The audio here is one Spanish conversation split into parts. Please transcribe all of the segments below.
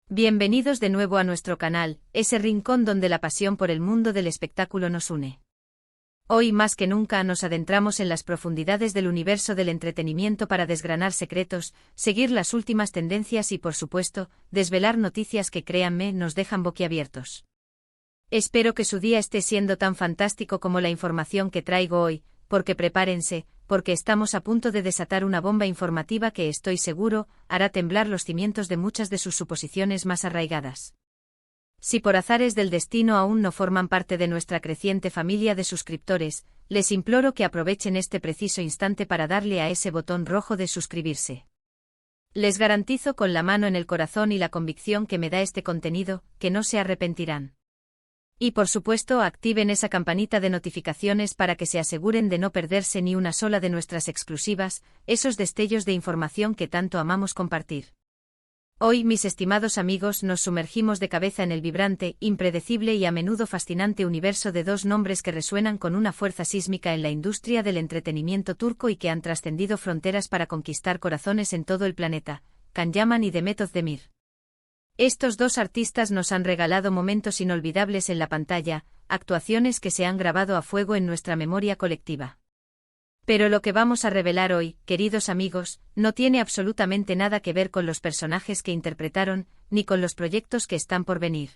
Bienvenidos de nuevo a nuestro canal, ese rincón donde la pasión por el mundo del espectáculo nos une. Hoy más que nunca nos adentramos en las profundidades del universo del entretenimiento para desgranar secretos, seguir las últimas tendencias y por supuesto, desvelar noticias que créanme nos dejan boquiabiertos. Espero que su día esté siendo tan fantástico como la información que traigo hoy, porque prepárense, porque estamos a punto de desatar una bomba informativa que estoy seguro, hará temblar los cimientos de muchas de sus suposiciones más arraigadas. Si por azares del destino aún no forman parte de nuestra creciente familia de suscriptores, les imploro que aprovechen este preciso instante para darle a ese botón rojo de suscribirse. Les garantizo con la mano en el corazón y la convicción que me da este contenido, que no se arrepentirán. Y por supuesto activen esa campanita de notificaciones para que se aseguren de no perderse ni una sola de nuestras exclusivas, esos destellos de información que tanto amamos compartir. Hoy, mis estimados amigos, nos sumergimos de cabeza en el vibrante, impredecible y a menudo fascinante universo de dos nombres que resuenan con una fuerza sísmica en la industria del entretenimiento turco y que han trascendido fronteras para conquistar corazones en todo el planeta, Can Yaman y Demet Özdemir. Estos dos artistas nos han regalado momentos inolvidables en la pantalla, actuaciones que se han grabado a fuego en nuestra memoria colectiva. Pero lo que vamos a revelar hoy, queridos amigos, no tiene absolutamente nada que ver con los personajes que interpretaron, ni con los proyectos que están por venir.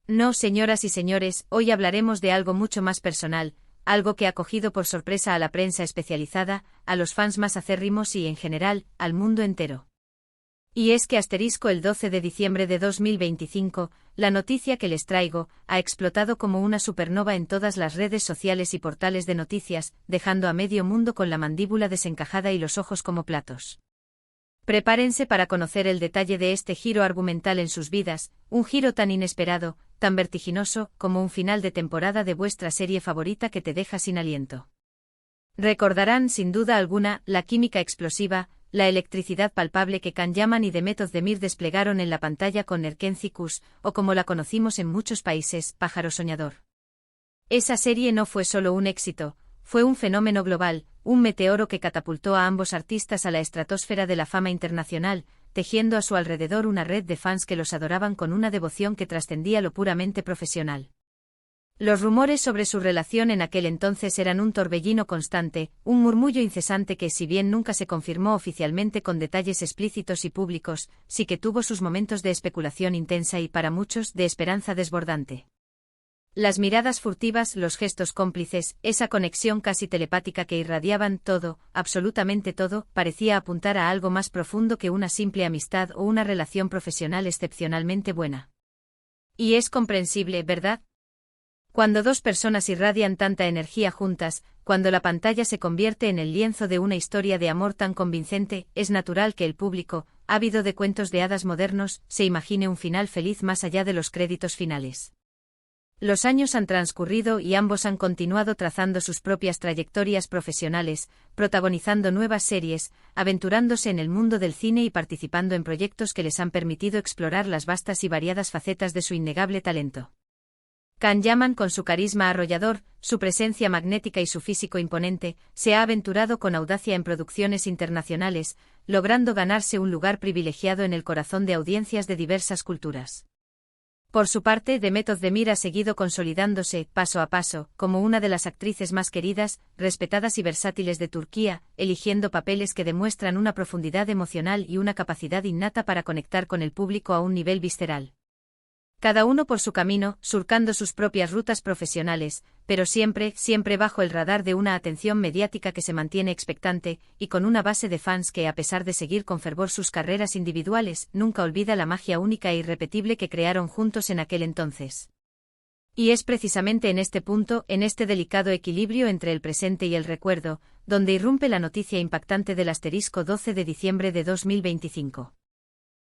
No, señoras y señores, hoy hablaremos de algo mucho más personal, algo que ha cogido por sorpresa a la prensa especializada, a los fans más acérrimos y, en general, al mundo entero. Y es que el 12 de diciembre de 2025, la noticia que les traigo, ha explotado como una supernova en todas las redes sociales y portales de noticias, dejando a medio mundo con la mandíbula desencajada y los ojos como platos. Prepárense para conocer el detalle de este giro argumental en sus vidas, un giro tan inesperado, tan vertiginoso, como un final de temporada de vuestra serie favorita que te deja sin aliento. Recordarán, sin duda alguna, la química explosiva, la electricidad palpable que Can Yaman y Demet Özdemir desplegaron en la pantalla con Erkenci Kuş, o como la conocimos en muchos países, Pájaro Soñador. Esa serie no fue solo un éxito, fue un fenómeno global, un meteoro que catapultó a ambos artistas a la estratosfera de la fama internacional, tejiendo a su alrededor una red de fans que los adoraban con una devoción que trascendía lo puramente profesional. Los rumores sobre su relación en aquel entonces eran un torbellino constante, un murmullo incesante que, si bien nunca se confirmó oficialmente con detalles explícitos y públicos, sí que tuvo sus momentos de especulación intensa y, para muchos, de esperanza desbordante. Las miradas furtivas, los gestos cómplices, esa conexión casi telepática que irradiaban todo, absolutamente todo, parecía apuntar a algo más profundo que una simple amistad o una relación profesional excepcionalmente buena. Y es comprensible, ¿verdad? Cuando dos personas irradian tanta energía juntas, cuando la pantalla se convierte en el lienzo de una historia de amor tan convincente, es natural que el público, ávido de cuentos de hadas modernos, se imagine un final feliz más allá de los créditos finales. Los años han transcurrido y ambos han continuado trazando sus propias trayectorias profesionales, protagonizando nuevas series, aventurándose en el mundo del cine y participando en proyectos que les han permitido explorar las vastas y variadas facetas de su innegable talento. Can Yaman, con su carisma arrollador, su presencia magnética y su físico imponente, se ha aventurado con audacia en producciones internacionales, logrando ganarse un lugar privilegiado en el corazón de audiencias de diversas culturas. Por su parte, Demet Özdemir ha seguido consolidándose, paso a paso, como una de las actrices más queridas, respetadas y versátiles de Turquía, eligiendo papeles que demuestran una profundidad emocional y una capacidad innata para conectar con el público a un nivel visceral. Cada uno por su camino, surcando sus propias rutas profesionales, pero siempre bajo el radar de una atención mediática que se mantiene expectante, y con una base de fans que, a pesar de seguir con fervor sus carreras individuales, nunca olvida la magia única e irrepetible que crearon juntos en aquel entonces. Y es precisamente en este punto, en este delicado equilibrio entre el presente y el recuerdo, donde irrumpe la noticia impactante del 12 de diciembre de 2025.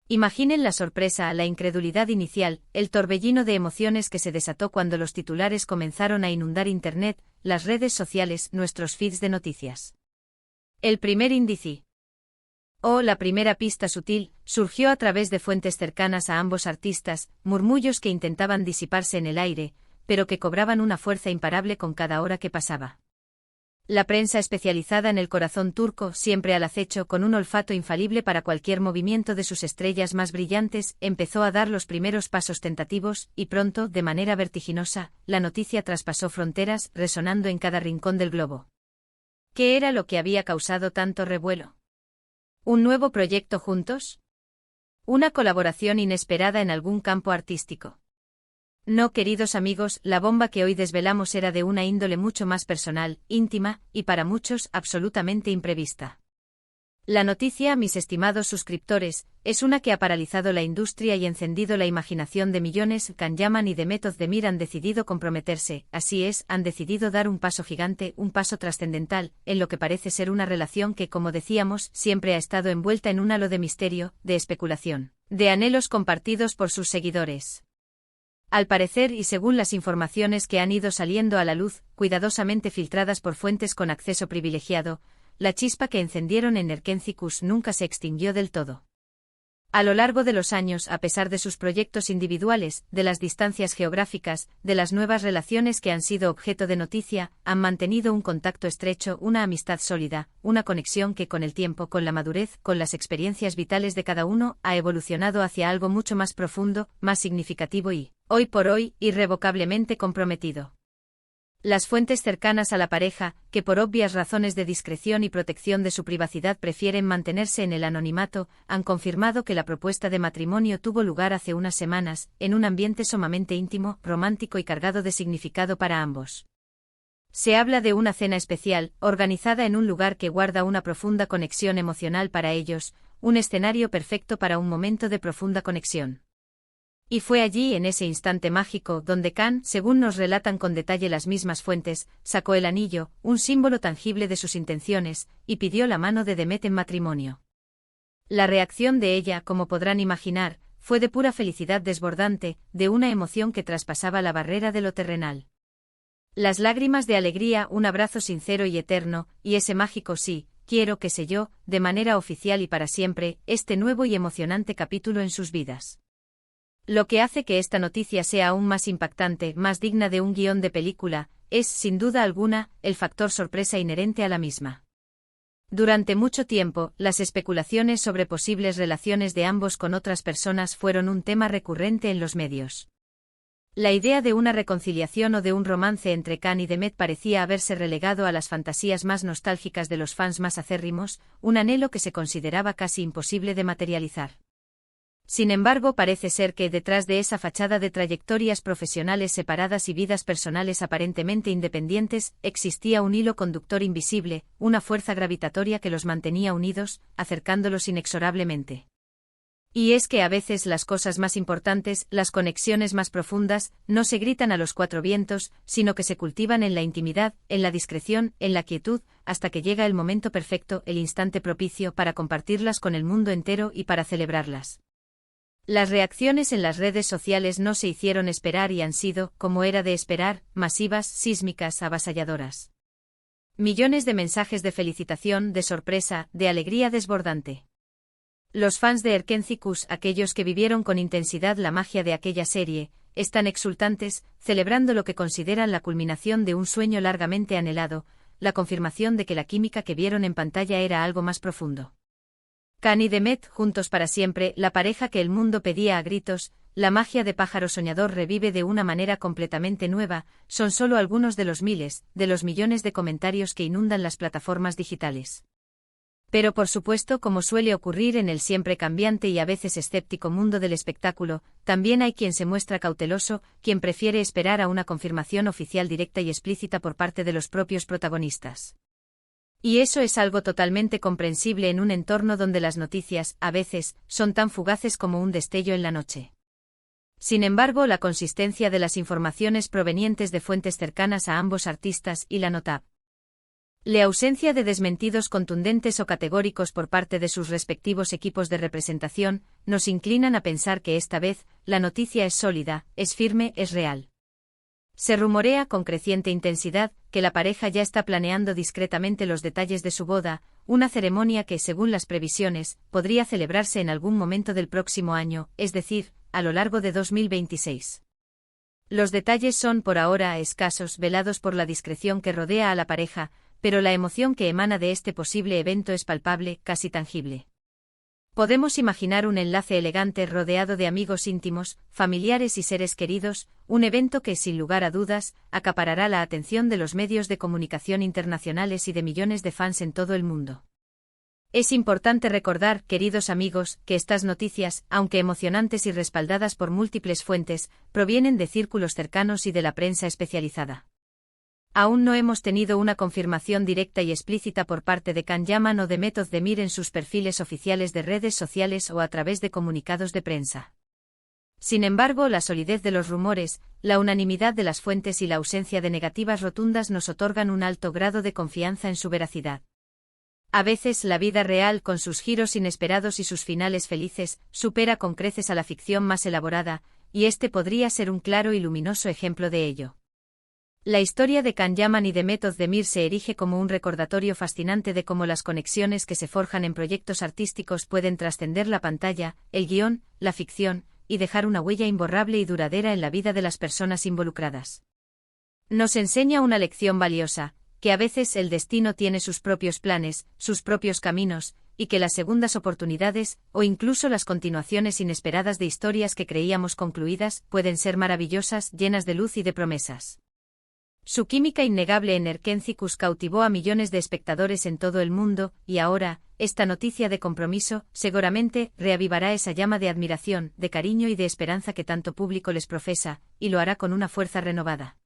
Imaginen la sorpresa, la incredulidad inicial, el torbellino de emociones que se desató cuando los titulares comenzaron a inundar Internet, las redes sociales, nuestros feeds de noticias. El primer índice, la primera pista sutil, surgió a través de fuentes cercanas a ambos artistas, murmullos que intentaban disiparse en el aire, pero que cobraban una fuerza imparable con cada hora que pasaba. La prensa especializada en el corazón turco, siempre al acecho con un olfato infalible para cualquier movimiento de sus estrellas más brillantes, empezó a dar los primeros pasos tentativos, y pronto, de manera vertiginosa, la noticia traspasó fronteras, resonando en cada rincón del globo. ¿Qué era lo que había causado tanto revuelo? ¿Un nuevo proyecto juntos? ¿Una colaboración inesperada en algún campo artístico? No, queridos amigos, la bomba que hoy desvelamos era de una índole mucho más personal, íntima, y para muchos, absolutamente imprevista. La noticia, mis estimados suscriptores, es una que ha paralizado la industria y encendido la imaginación de millones. Can Yaman y Demet Özdemir han decidido comprometerse, así es, han decidido dar un paso gigante, un paso trascendental, en lo que parece ser una relación que, como decíamos, siempre ha estado envuelta en un halo de misterio, de especulación, de anhelos compartidos por sus seguidores. Al parecer y según las informaciones que han ido saliendo a la luz, cuidadosamente filtradas por fuentes con acceso privilegiado, la chispa que encendieron en Erkenci nunca se extinguió del todo. A lo largo de los años, a pesar de sus proyectos individuales, de las distancias geográficas, de las nuevas relaciones que han sido objeto de noticia, han mantenido un contacto estrecho, una amistad sólida, una conexión que con el tiempo, con la madurez, con las experiencias vitales de cada uno, ha evolucionado hacia algo mucho más profundo, más significativo y, hoy por hoy, irrevocablemente comprometido. Las fuentes cercanas a la pareja, que por obvias razones de discreción y protección de su privacidad prefieren mantenerse en el anonimato, han confirmado que la propuesta de matrimonio tuvo lugar hace unas semanas, en un ambiente sumamente íntimo, romántico y cargado de significado para ambos. Se habla de una cena especial, organizada en un lugar que guarda una profunda conexión emocional para ellos, un escenario perfecto para un momento de profunda conexión. Y fue allí, en ese instante mágico, donde Can, según nos relatan con detalle las mismas fuentes, sacó el anillo, un símbolo tangible de sus intenciones, y pidió la mano de Demet en matrimonio. La reacción de ella, como podrán imaginar, fue de pura felicidad desbordante, de una emoción que traspasaba la barrera de lo terrenal. Las lágrimas de alegría, un abrazo sincero y eterno, y ese mágico sí, quiero que selló, de manera oficial y para siempre, este nuevo y emocionante capítulo en sus vidas. Lo que hace que esta noticia sea aún más impactante, más digna de un guión de película, es, sin duda alguna, el factor sorpresa inherente a la misma. Durante mucho tiempo, las especulaciones sobre posibles relaciones de ambos con otras personas fueron un tema recurrente en los medios. La idea de una reconciliación o de un romance entre Can y Demet parecía haberse relegado a las fantasías más nostálgicas de los fans más acérrimos, un anhelo que se consideraba casi imposible de materializar. Sin embargo, parece ser que detrás de esa fachada de trayectorias profesionales separadas y vidas personales aparentemente independientes, existía un hilo conductor invisible, una fuerza gravitatoria que los mantenía unidos, acercándolos inexorablemente. Y es que a veces las cosas más importantes, las conexiones más profundas, no se gritan a los cuatro vientos, sino que se cultivan en la intimidad, en la discreción, en la quietud, hasta que llega el momento perfecto, el instante propicio para compartirlas con el mundo entero y para celebrarlas. Las reacciones en las redes sociales no se hicieron esperar y han sido, como era de esperar, masivas, sísmicas, avasalladoras. Millones de mensajes de felicitación, de sorpresa, de alegría desbordante. Los fans de Erkenci, aquellos que vivieron con intensidad la magia de aquella serie, están exultantes, celebrando lo que consideran la culminación de un sueño largamente anhelado, la confirmación de que la química que vieron en pantalla era algo más profundo. Can y Demet, juntos para siempre, la pareja que el mundo pedía a gritos, la magia de Pájaro Soñador revive de una manera completamente nueva, son solo algunos de los miles, de los millones de comentarios que inundan las plataformas digitales. Pero por supuesto, como suele ocurrir en el siempre cambiante y a veces escéptico mundo del espectáculo, también hay quien se muestra cauteloso, quien prefiere esperar a una confirmación oficial directa y explícita por parte de los propios protagonistas. Y eso es algo totalmente comprensible en un entorno donde las noticias, a veces, son tan fugaces como un destello en la noche. Sin embargo, la consistencia de las informaciones provenientes de fuentes cercanas a ambos artistas y la notable ausencia de desmentidos contundentes o categóricos por parte de sus respectivos equipos de representación, nos inclinan a pensar que esta vez, la noticia es sólida, es firme, es real. Se rumorea con creciente intensidad que la pareja ya está planeando discretamente los detalles de su boda, una ceremonia que, según las previsiones, podría celebrarse en algún momento del próximo año, es decir, a lo largo de 2026. Los detalles son por ahora escasos, velados por la discreción que rodea a la pareja, pero la emoción que emana de este posible evento es palpable, casi tangible. Podemos imaginar un enlace elegante rodeado de amigos íntimos, familiares y seres queridos, un evento que, sin lugar a dudas, acaparará la atención de los medios de comunicación internacionales y de millones de fans en todo el mundo. Es importante recordar, queridos amigos, que estas noticias, aunque emocionantes y respaldadas por múltiples fuentes, provienen de círculos cercanos y de la prensa especializada. Aún no hemos tenido una confirmación directa y explícita por parte de Can Yaman o de Method Demir en sus perfiles oficiales de redes sociales o a través de comunicados de prensa. Sin embargo, la solidez de los rumores, la unanimidad de las fuentes y la ausencia de negativas rotundas nos otorgan un alto grado de confianza en su veracidad. A veces la vida real, con sus giros inesperados y sus finales felices, supera con creces a la ficción más elaborada, y este podría ser un claro y luminoso ejemplo de ello. La historia de Can Yaman y de Method Demir se erige como un recordatorio fascinante de cómo las conexiones que se forjan en proyectos artísticos pueden trascender la pantalla, el guión, la ficción, y dejar una huella imborrable y duradera en la vida de las personas involucradas. Nos enseña una lección valiosa, que a veces el destino tiene sus propios planes, sus propios caminos, y que las segundas oportunidades, o incluso las continuaciones inesperadas de historias que creíamos concluidas, pueden ser maravillosas, llenas de luz y de promesas. Su química innegable en Erkenciskus cautivó a millones de espectadores en todo el mundo, y ahora, esta noticia de compromiso, seguramente, reavivará esa llama de admiración, de cariño y de esperanza que tanto público les profesa, y lo hará con una fuerza renovada.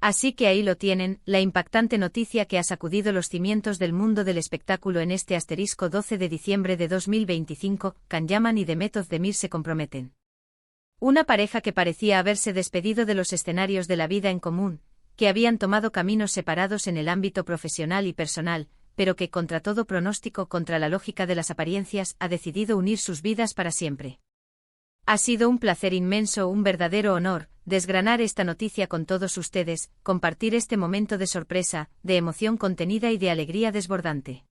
Así que ahí lo tienen, la impactante noticia que ha sacudido los cimientos del mundo del espectáculo en este *12 de diciembre de 2025, Can Yaman y The Method Demir se comprometen. Una pareja que parecía haberse despedido de los escenarios de la vida en común, que habían tomado caminos separados en el ámbito profesional y personal, pero que contra todo pronóstico, contra la lógica de las apariencias, ha decidido unir sus vidas para siempre. Ha sido un placer inmenso, un verdadero honor, desgranar esta noticia con todos ustedes, compartir este momento de sorpresa, de emoción contenida y de alegría desbordante.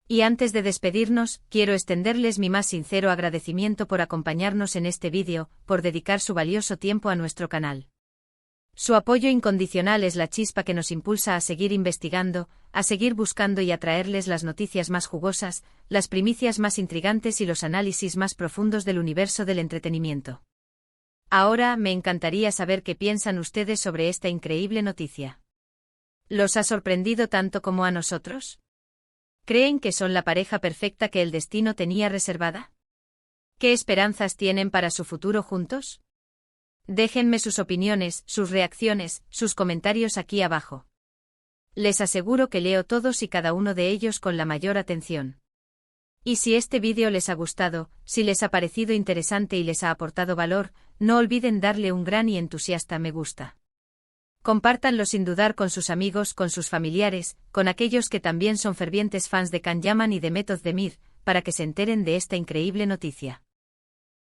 Y antes de despedirnos, quiero extenderles mi más sincero agradecimiento por acompañarnos en este vídeo, por dedicar su valioso tiempo a nuestro canal. Su apoyo incondicional es la chispa que nos impulsa a seguir investigando, a seguir buscando y a traerles las noticias más jugosas, las primicias más intrigantes y los análisis más profundos del universo del entretenimiento. Ahora, me encantaría saber qué piensan ustedes sobre esta increíble noticia. ¿Los ha sorprendido tanto como a nosotros? ¿Creen que son la pareja perfecta que el destino tenía reservada? ¿Qué esperanzas tienen para su futuro juntos? Déjenme sus opiniones, sus reacciones, sus comentarios aquí abajo. Les aseguro que leo todos y cada uno de ellos con la mayor atención. Y si este vídeo les ha gustado, si les ha parecido interesante y les ha aportado valor, no olviden darle un gran y entusiasta me gusta. Compártanlo sin dudar con sus amigos, con sus familiares, con aquellos que también son fervientes fans de Can Yaman y de Method Demir, para que se enteren de esta increíble noticia.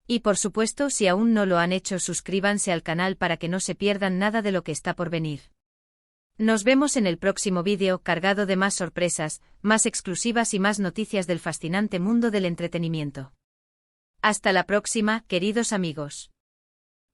Y por supuesto, si aún no lo han hecho, suscríbanse al canal para que no se pierdan nada de lo que está por venir. Nos vemos en el próximo vídeo, cargado de más sorpresas, más exclusivas y más noticias del fascinante mundo del entretenimiento. Hasta la próxima, queridos amigos.